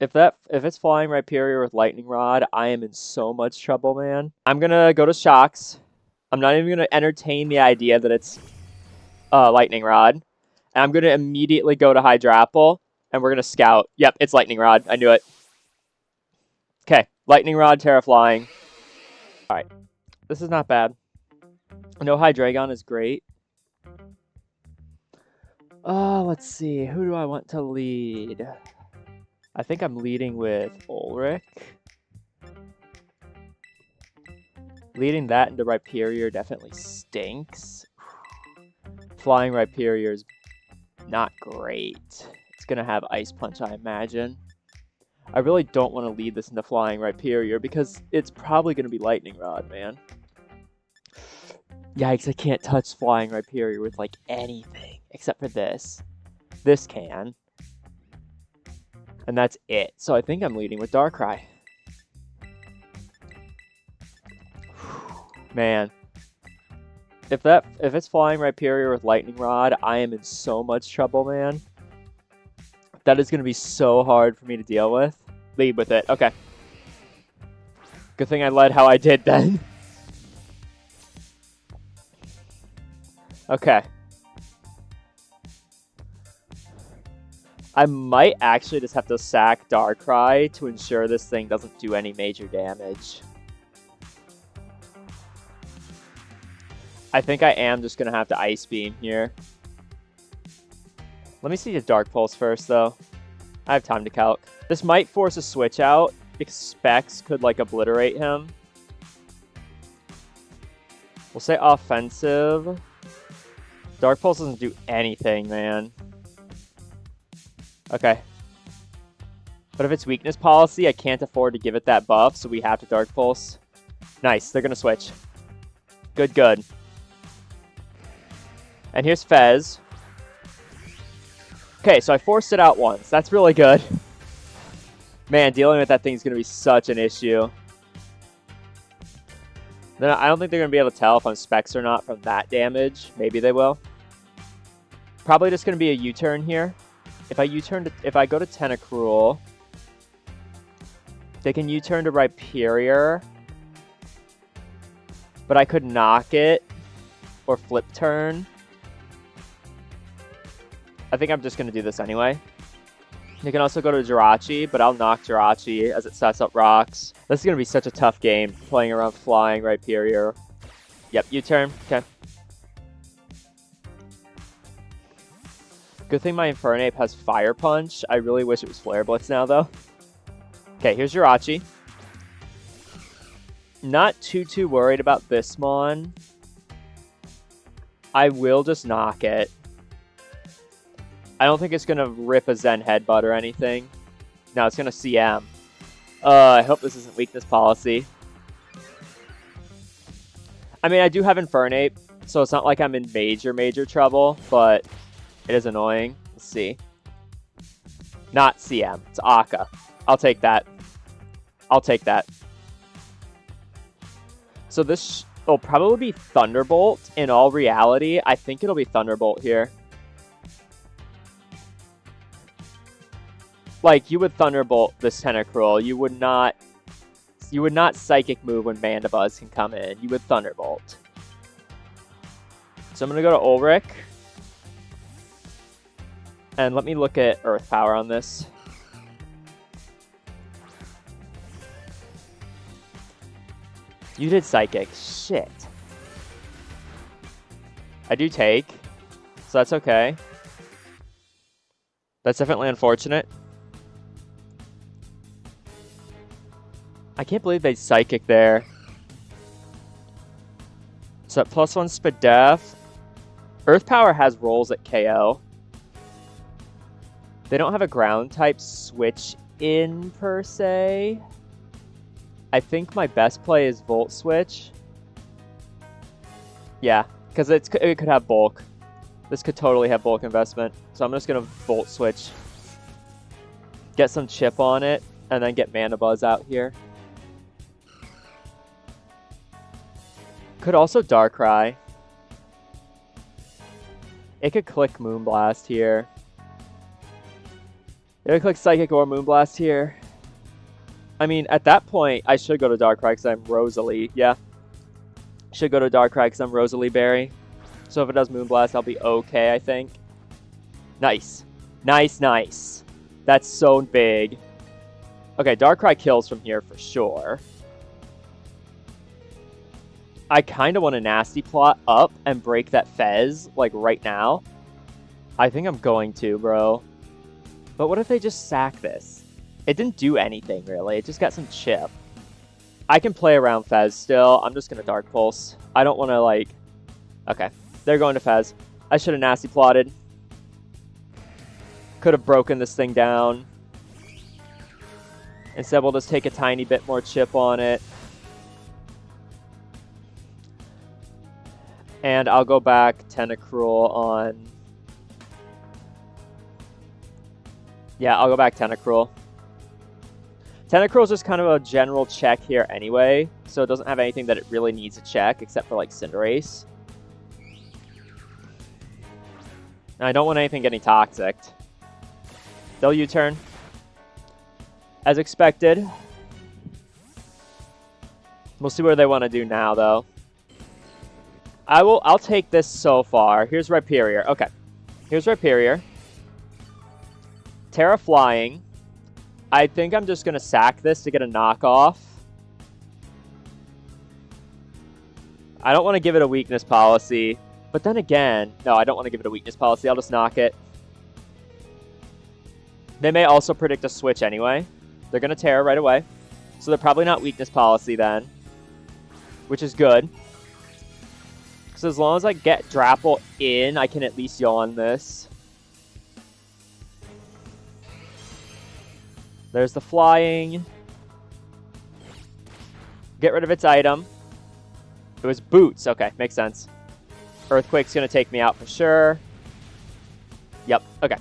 If it's flying Rhyperior with Lightning Rod, I am in so much trouble, man. I'm gonna go to Shocks. I'm not even gonna entertain the idea that it's Lightning Rod. And I'm gonna immediately go to Hydrapple, and we're gonna scout. Yep, it's Lightning Rod. I knew it. Okay, Lightning Rod, Terra Flying. Alright, this is not bad. No Hydreigon is great. Let's see. Who do I want to lead? I think I'm leading with Ulrich. Leading that into Rhyperior definitely stinks. Flying Rhyperior is not great. It's going to have Ice Punch, I imagine. I really don't want to lead this into Flying Rhyperior because it's probably going to be Lightning Rod, man. Yikes, I can't touch Flying Rhyperior with, like, anything except for this. This can. And that's it. So I think I'm leading with Darkrai. Man. If it's Flying Rhyperior with Lightning Rod, I am in so much trouble, man. That is going to be so hard for me to deal with. Lead with it. Okay. Good thing I led how I did then. Okay. I might actually just have to sack Darkrai to ensure this thing doesn't do any major damage. I think I am just going to have to Ice Beam here. Let me see the Dark Pulse first, though. I have time to calc. This might force a switch out, because Specs could, like, obliterate him. We'll say offensive. Dark Pulse doesn't do anything, man. Okay. But if it's weakness policy, I can't afford to give it that buff, so we have to Dark Pulse. Nice, they're going to switch. Good, good. And here's Fez. Okay, so I forced it out once. That's really good. Man, dealing with that thing is going to be such an issue. Then I don't think they're going to be able to tell if I'm Specs or not from that damage. Maybe they will. Probably just going to be a U-turn here. If I go to Tentacruel, they can U-turn to Rhyperior. But I could knock it or flip turn. I think I'm just going to do this anyway. You can also go to Jirachi, but I'll knock Jirachi as it sets up rocks. This is going to be such a tough game, playing around Flying Rhyperior. Yep, U-turn. Okay. Good thing my Infernape has Fire Punch. I really wish it was Flare Blitz now, though. Okay, here's Jirachi. Not too worried about this Mon. I will just knock it. I don't think it's going to rip a Zen Headbutt or anything. No, it's going to CM. I hope this isn't weakness policy. I mean, I do have Infernape, so it's not like I'm in major trouble, but it is annoying. Let's see. Not CM. It's Akka. I'll take that. I'll take that. So this will probably be Thunderbolt in all reality. I think it'll be Thunderbolt here. Like, you would Thunderbolt this Tentacruel. You would not Psychic move when Mandibuzz can come in. You would Thunderbolt. So I'm going to go to Ulrich. And let me look at Earth Power on this. You did Psychic. Shit. I do take. So that's okay. That's definitely unfortunate. I can't believe they Psychic there. So that +1 Spadef. Earth Power has rolls at KO. They don't have a ground type switch in per se. I think my best play is Volt Switch. Yeah, because it could have bulk. This could totally have bulk investment. So I'm just going to Volt Switch. Get some chip on it, and then get Mandibuzz out here. Could also Darkrai. It could click Moonblast here. They click Psychic or Moonblast here. I mean, at that point, I should go to Darkrai because I'm Rosalie. Yeah. Should go to Darkrai because I'm Rosalie Berry. So if it does Moonblast, I'll be okay, I think. Nice. Nice, nice. That's so big. Okay, Darkrai kills from here for sure. I kind of want a Nasty Plot up and break that Fez, like, right now. I think I'm going to, bro. But what if they just sack this? It didn't do anything, really. It just got some chip. I can play around Fez still. I'm just going to Dark Pulse. I don't want to, like... Okay. They're going to Fez. I should have Nasty Plotted. Could have broken this thing down. Instead, we'll just take a tiny bit more chip on it. And I'll go back Tentacruel on... Yeah, I'll go back Tentacruel. Tentacruel is just kind of a general check here anyway, so it doesn't have anything that it really needs to check, except for, like, Cinderace. And I don't want anything getting toxic. They'll U-turn. As expected. We'll see what they want to do now, though. I'll take this so far. Here's Rhyperior. Okay. Here's Rhyperior. Terra Flying. I think I'm just going to sack this to get a knockoff. I don't want to give it a weakness policy. But then again, no, I don't want to give it a weakness policy. I'll just knock it. They may also predict a switch anyway. They're going to Terra right away. So they're probably not weakness policy then. Which is good. So as long as I get Drapple in, I can at least yawn this. There's the flying. Get rid of its item. It was boots. Okay, makes sense. Earthquake's going to take me out for sure. Yep, okay.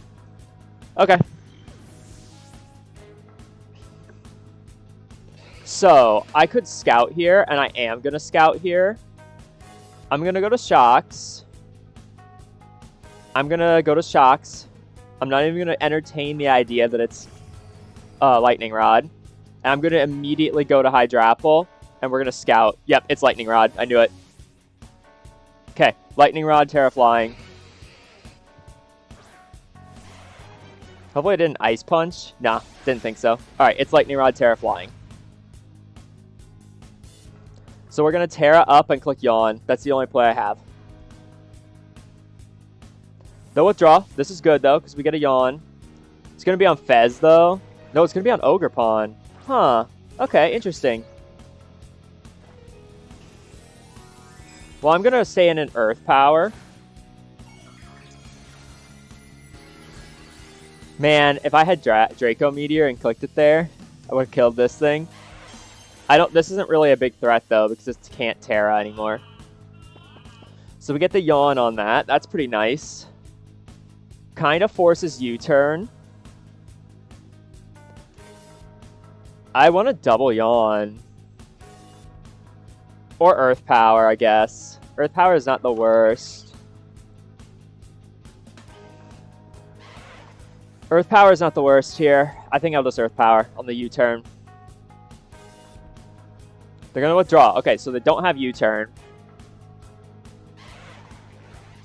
Okay. So, I could scout here, and I am going to scout here. I'm going to go to Shocks. I'm not even going to entertain the idea that it's Lightning Rod. And I'm going to immediately go to Hydrapple, and we're going to scout. Yep, it's Lightning Rod. I knew it. Okay, Lightning Rod, Terra Flying. Hopefully I didn't Ice Punch. Nah, didn't think so. Alright, it's Lightning Rod, Terra Flying. So we're going to Terra up and click Yawn. That's the only play I have. They'll withdraw. This is good, though, because we get a Yawn. It's going to be on Fez, though. No, it's going to be on Ogerpon. Huh. Okay, interesting. Well, I'm going to stay in an Earth Power. Man, if I had Draco Meteor and clicked it there, I would have killed this thing. This isn't really a big threat, though, because it can't Terra anymore. So we get the Yawn on that. That's pretty nice. Kind of forces U-turn. I want to double Yawn. Or Earth Power, I guess. Earth Power is not the worst. Earth Power is not the worst here. I think I'll just Earth Power on the U-turn. They're going to withdraw. Okay, so they don't have U-turn.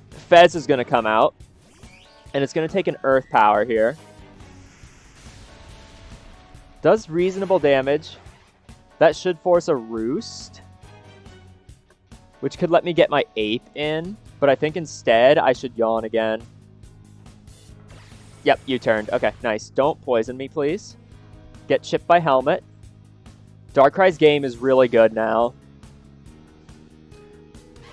Fez is going to come out. And it's going to take an Earth Power here. Does reasonable damage. That should force a Roost. Which could let me get my Ape in. But I think instead I should Yawn again. Yep, U-turned. Okay, nice. Don't poison me, please. Get chipped by Helmet. Darkrai's game is really good now.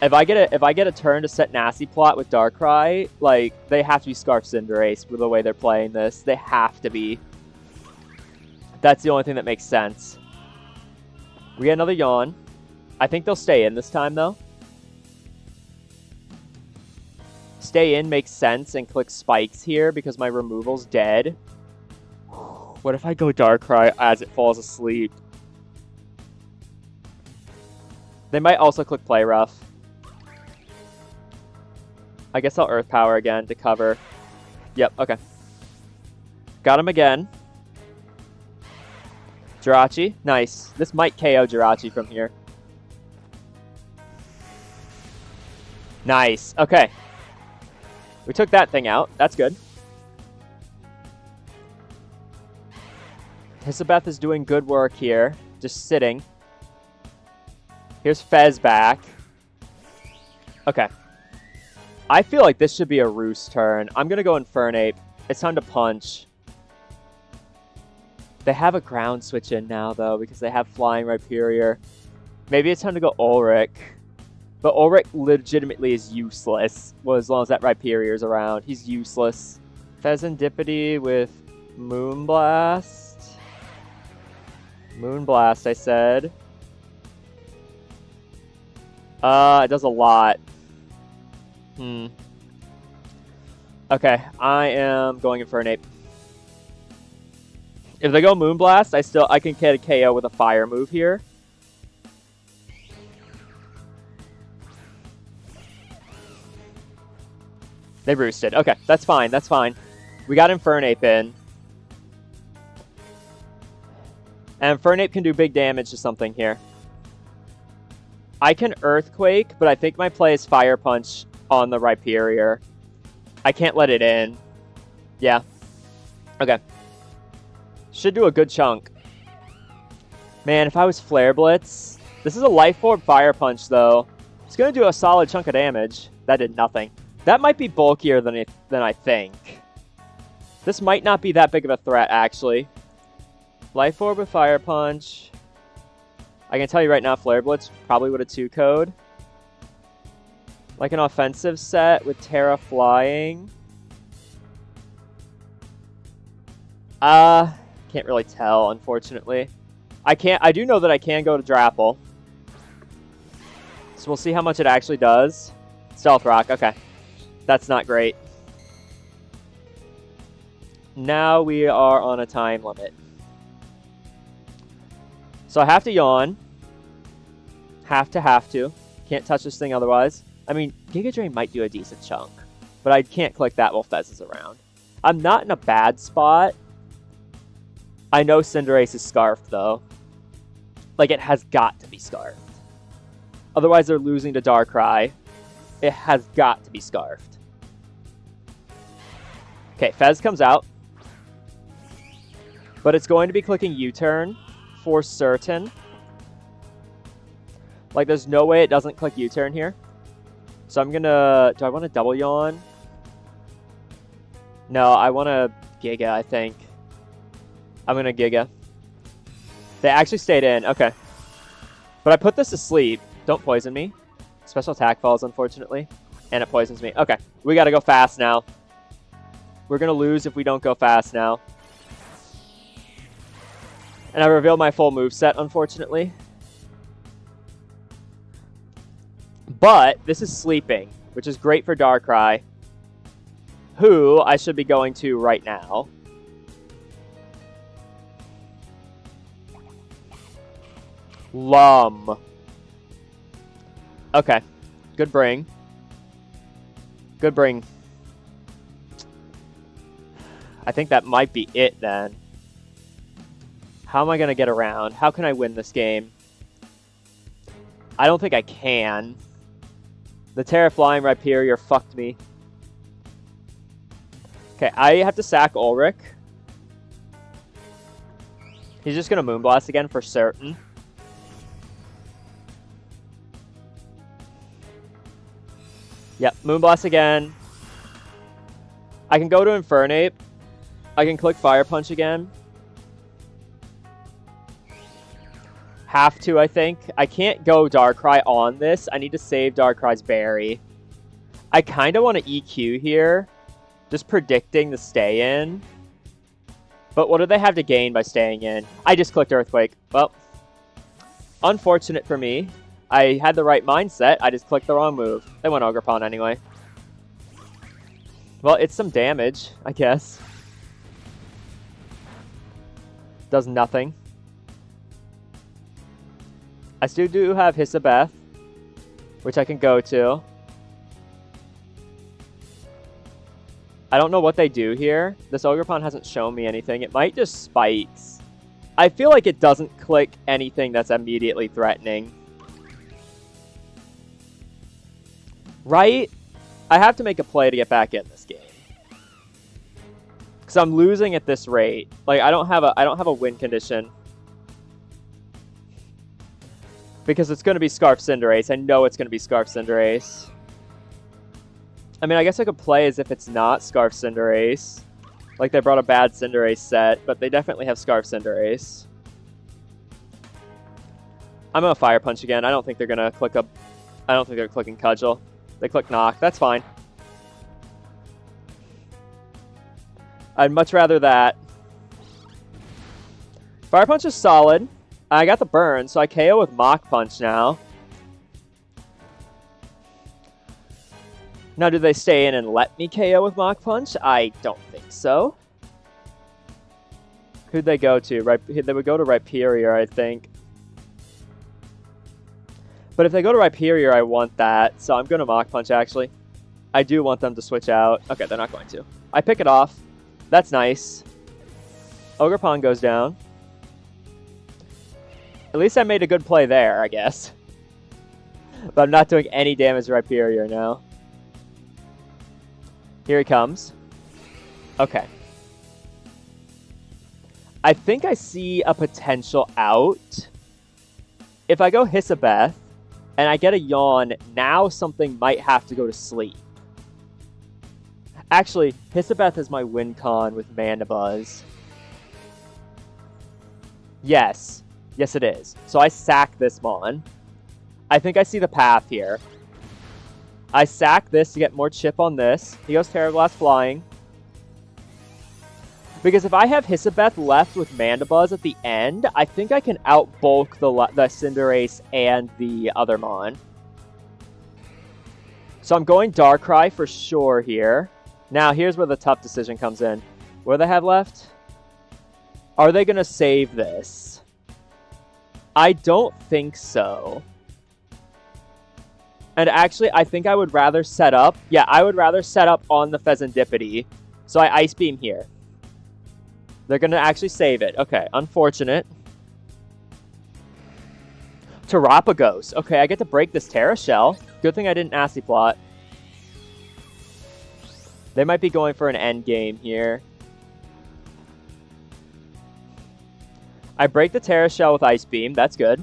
If I get a turn to set Nasty Plot with Darkrai, like, they have to be Scarf Cinderace with the way they're playing this. They have to be. That's the only thing that makes sense. We get another Yawn. I think they'll stay in this time, though. Stay in makes sense and click Spikes here because my removal's dead. What if I go Darkrai as it falls asleep? They might also click Play Rough. I guess I'll Earth Power again to cover. Yep, okay. Got him again. Jirachi. Nice. This might KO Jirachi from here. Nice. Okay. We took that thing out. That's good. Hisabeth is doing good work here. Just sitting. Here's Fez back. Okay. I feel like this should be a Roost turn. I'm going to go Infernape. It's time to punch. They have a ground switch in now, though, because they have Flying Rhyperior. Maybe it's time to go Ulrich. But Ulrich legitimately is useless. Well, as long as that Rhyperior's around. He's useless. Pheasantipity with Moonblast. Moonblast, I said. It does a lot. Okay, I am going Infernape. If they go Moonblast, I can get a KO with a fire move here. They roosted. Okay, that's fine. That's fine. We got Infernape in. And Infernape can do big damage to something here. I can Earthquake, but I think my play is Fire Punch on the Rhyperior. I can't let it in. Yeah. Okay. Should do a good chunk. Man, if I was Flare Blitz... This is a Life Orb Fire Punch, though. It's going to do a solid chunk of damage. That did nothing. That might be bulkier than I think. This might not be that big of a threat, actually. Life Orb with Fire Punch. I can tell you right now, Flare Blitz probably would have 2-code. Like an offensive set with Terra Flying. Can't really tell, unfortunately. I do know that I can go to Drapple. So we'll see how much it actually does. Stealth Rock, okay. That's not great. Now we are on a time limit. So I have to yawn. Have to. Can't touch this thing otherwise. I mean, Giga Drain might do a decent chunk. But I can't click that while Fez is around. I'm not in a bad spot. I know Cinderace is Scarfed, though. Like, it has got to be Scarfed. Otherwise, they're losing to Darkrai. It has got to be Scarfed. Okay, Fez comes out. But it's going to be clicking U-turn for certain. Like, there's no way it doesn't click U-turn here. So I'm gonna... Do I want to double yawn? No, I want to Giga, I think. I'm gonna Giga. They actually stayed in. Okay. But I put this to sleep. Don't poison me. Special attack falls, unfortunately. And it poisons me. Okay. We gotta go fast now. We're gonna lose if we don't go fast now. And I revealed my full moveset, unfortunately. But this is sleeping, which is great for Darkrai, who I should be going to right now. Lum. Okay. Good bring. Good bring. I think that might be it then. How am I going to get around? How can I win this game? I don't think I can. The Terra Flying Rhyperior fucked me. Okay, I have to sack Ulrich. He's just going to Moonblast again for certain. Yep, Moonblast again. I can go to Infernape. I can click Fire Punch again. Have to, I think. I can't go Darkrai on this. I need to save Darkrai's berry. I kind of want to EQ here. Just predicting the stay in. But what do they have to gain by staying in? I just clicked Earthquake. Well, unfortunate for me. I had the right mindset. I just clicked the wrong move. They went Ogerpon anyway. Well, it's some damage, I guess. Does nothing. I still do have Hisabeth, which I can go to. I don't know what they do here. This Ogerpon hasn't shown me anything. It might just spikes. I feel like it doesn't click anything that's immediately threatening. Right? I have to make a play to get back in this game. Because I'm losing at this rate. Like I don't have a win condition. Because it's going to be Scarf Cinderace. I know it's going to be Scarf Cinderace. I mean, I guess I could play as if it's not Scarf Cinderace. Like they brought a bad Cinderace set, but they definitely have Scarf Cinderace. I'm going to Fire Punch again. I don't think they're going to click up. I don't think they're clicking Cudgel. They click Knock. That's fine. I'd much rather that. Fire Punch is solid. I got the burn, so I KO with Mach Punch now. Now, do they stay in and let me KO with Mach Punch? I don't think so. Who'd they go to? They would go to Rhyperior, I think. But if they go to Rhyperior, I want that. So I'm going to Mach Punch, actually. I do want them to switch out. Okay, they're not going to. I pick it off. That's nice. Ogerpon goes down. At least I made a good play there, I guess. But I'm not doing any damage to Rhyperior now. Here he comes. Okay. I think I see a potential out. If I go Hisabeth and I get a Yawn, now something might have to go to sleep. Actually, Hisabeth is my win con with Mandibuzz. Yes. Yes, it is. So I sack this Mon. I think I see the path here. I sack this to get more chip on this. He goes Terra Blast flying. Because if I have Hisabeth left with Mandibuzz at the end, I think I can outbulk the Cinderace and the other Mon. So I'm going Darkrai for sure here. Now, here's where the tough decision comes in. What do they have left? Are they going to save this? I don't think so. And actually, I think I would rather set up... Yeah, I would rather set up on the Pheasantipity. So I Ice Beam here. They're going to actually save it. Okay, unfortunate. Terapagos. Okay, I get to break this Terra Shell. Good thing I didn't Nasty Plot. They might be going for an end game here. I break the Terra Shell with Ice Beam. That's good.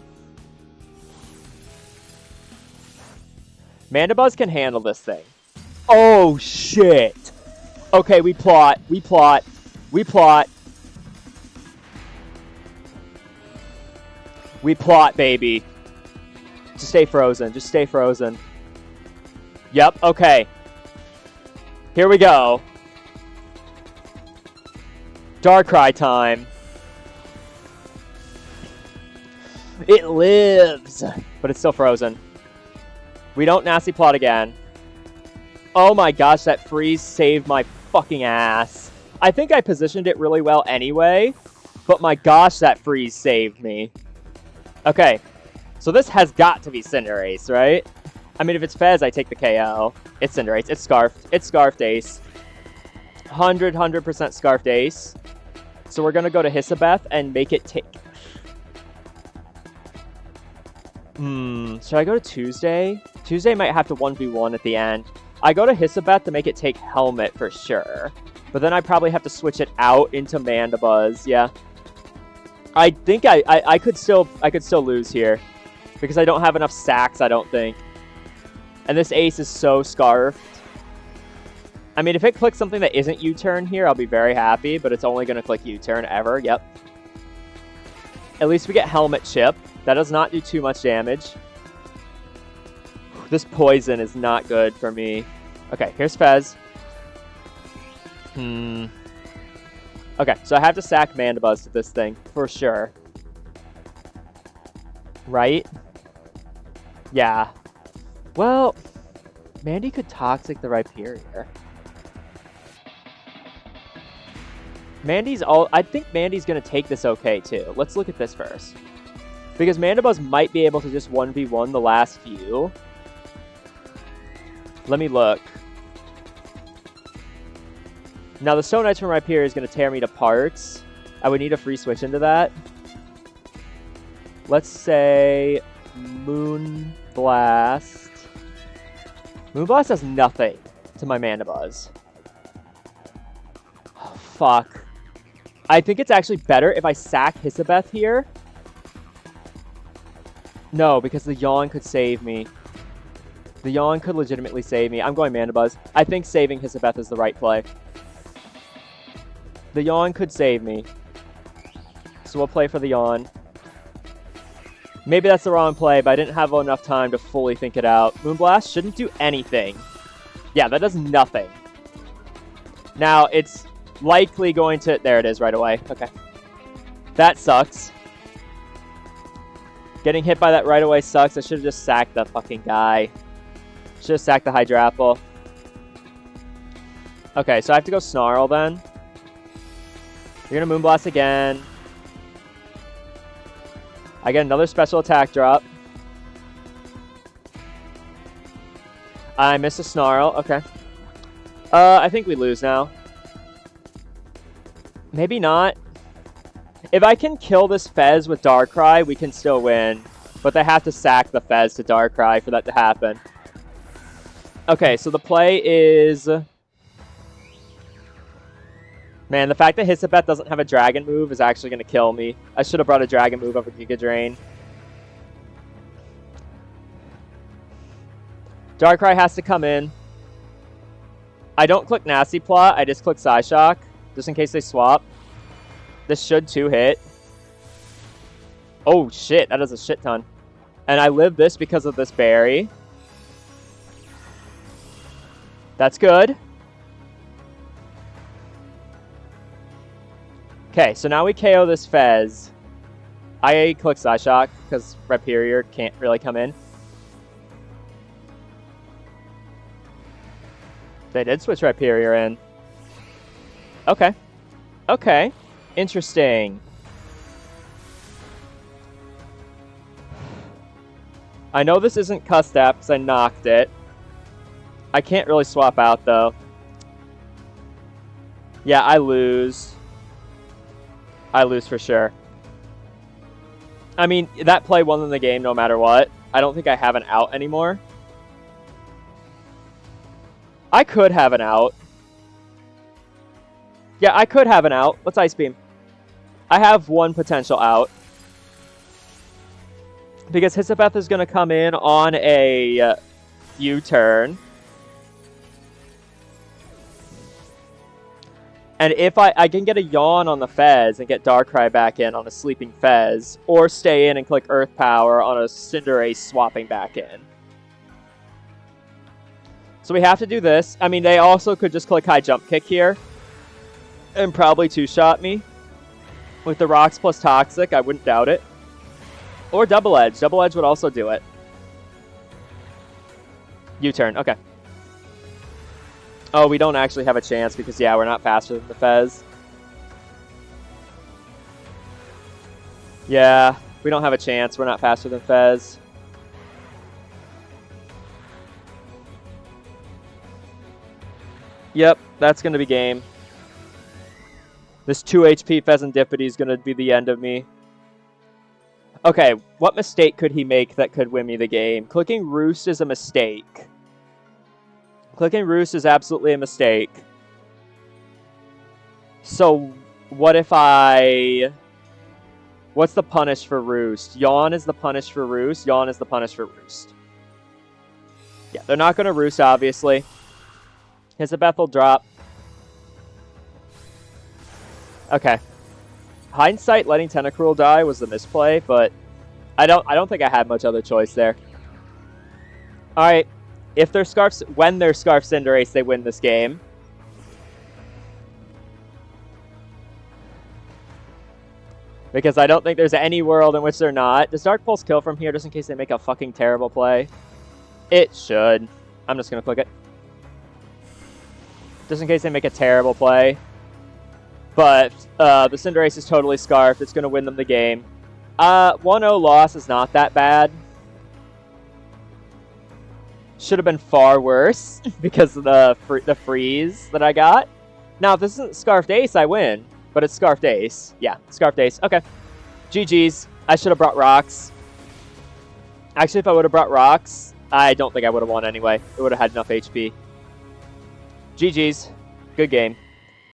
Mandibuzz can handle this thing. Oh, shit. Okay, we plot. We plot. We plot. We plot, baby. Just stay frozen. Just stay frozen. Yep, okay. Here we go. Darkrai time. It lives! But it's still frozen. We don't Nasty Plot again. Oh my gosh, that freeze saved my fucking ass. I think I positioned it really well anyway, but my gosh, that freeze saved me. Okay, so this has got to be Cinderace, right? I mean, if it's Fez, I take the KO. It's Cinderace. It's Scarfed. It's Scarfed Ace. 100% Scarfed Ace. So we're going to go to Hisabeth and make it take... should I go to Tuesday? Tuesday might have to 1v1 at the end. I go to Hisabeth to make it take Helmet for sure. But then I probably have to switch it out into Mandibuzz, yeah. I think I could still lose here. Because I don't have enough sacks, I don't think. And this Ace is so Scarfed. I mean, if it clicks something that isn't U-turn here, I'll be very happy. But it's only going to click U-turn ever, yep. At least we get Helmet Chip. That does not do too much damage. This poison is not good for me. Okay, here's Fez. Okay, so I have to sack Mandibuzz to this thing, for sure. Right? Yeah. Well, Mandy could Toxic the Rhyperior. I think Mandy's going to take this okay, too. Let's look at this first. Because Mandibuzz might be able to just 1v1 the last few. Let me look. Now the Stone Edge from Rhyperior is going to tear me to parts. I would need a free switch into that. Let's say Moonblast. Moonblast does nothing to my Mana Buzz. Oh, fuck. I think it's actually better if I sack Hisabeth here. No, because the Yawn could save me. The Yawn could legitimately save me. I'm going Mana Buzz. I think saving Hisabeth is the right play. The Yawn could save me. So we'll play for the Yawn. Maybe that's the wrong play, but I didn't have enough time to fully think it out. Moonblast shouldn't do anything. Yeah, that does nothing. Now, it's likely going to... There it is right away. Okay. That sucks. Getting hit by that right away sucks. I should have just sacked the fucking guy. Should have sacked the Hydrapple. Okay, so I have to go Snarl then. You're going to Moonblast again. I get another special attack drop. I miss a Snarl. Okay. I think we lose now. Maybe not. If I can kill this Fez with Darkrai, we can still win. But they have to sack the Fez to Darkrai for that to happen. Okay, so the play is... Man, the fact that Hisabeth doesn't have a Dragon move is actually going to kill me. I should have brought a Dragon move over Giga Drain. Darkrai has to come in. I don't click Nasty Plot, I just click Psyshock, just in case they swap. This should 2-hit. Oh shit, that does a shit ton. And I live this because of this berry. That's good. Okay, so now we KO this Fez. I click Psyshock because Rhyperior can't really come in. They did switch Rhyperior in. Okay. Okay. Interesting. I know this isn't Custap because I knocked it. I can't really swap out though. Yeah, I lose. I lose for sure. I mean, that play won in the game no matter what. I don't think I have an out anymore. I could have an out. Yeah, I could have an out. Let's Ice Beam. I have one potential out. Because Hisabeth is going to come in on a U-turn. And if I can get a Yawn on the Fez and get Darkrai back in on a Sleeping Fez, or stay in and click Earth Power on a Cinderace swapping back in. So we have to do this. I mean, they also could just click High Jump Kick here. And probably two-shot me. With the Rocks plus Toxic, I wouldn't doubt it. Or Double Edge. Double Edge would also do it. U-turn, okay. Oh, we don't actually have a chance because, yeah, we're not faster than the Fez. Yeah, we don't have a chance. We're not faster than Fez. Yep, that's going to be game. This 2 HP Pheasantipity is going to be the end of me. Okay, what mistake could he make that could win me the game? Clicking Roost is a mistake. Clicking Roost is absolutely a mistake. So, what if I... What's the punish for Roost? Yawn is the punish for Roost. Yawn is the punish for Roost. Yeah, they're not going to Roost, obviously. Hisabeth will drop. Okay. Hindsight, letting Tentacruel die was the misplay, but I don't think I had much other choice there. Alright. If they're Scarf... When they're Scarf Cinderace, they win this game. Because I don't think there's any world in which they're not. Does Dark Pulse kill from here just in case they make a fucking terrible play? It should. I'm just going to click it. Just in case they make a terrible play. But the Cinderace is totally Scarfed. It's going to win them the game. 1-0 loss is not that bad. Should have been far worse because of the freeze that I got. Now, if this isn't Scarfed Ace, I win. But it's Scarfed Ace. Yeah, Scarfed Ace. Okay. GG's. I should have brought rocks. Actually, if I would have brought rocks, I don't think I would have won anyway. It would have had enough HP. GG's. Good game.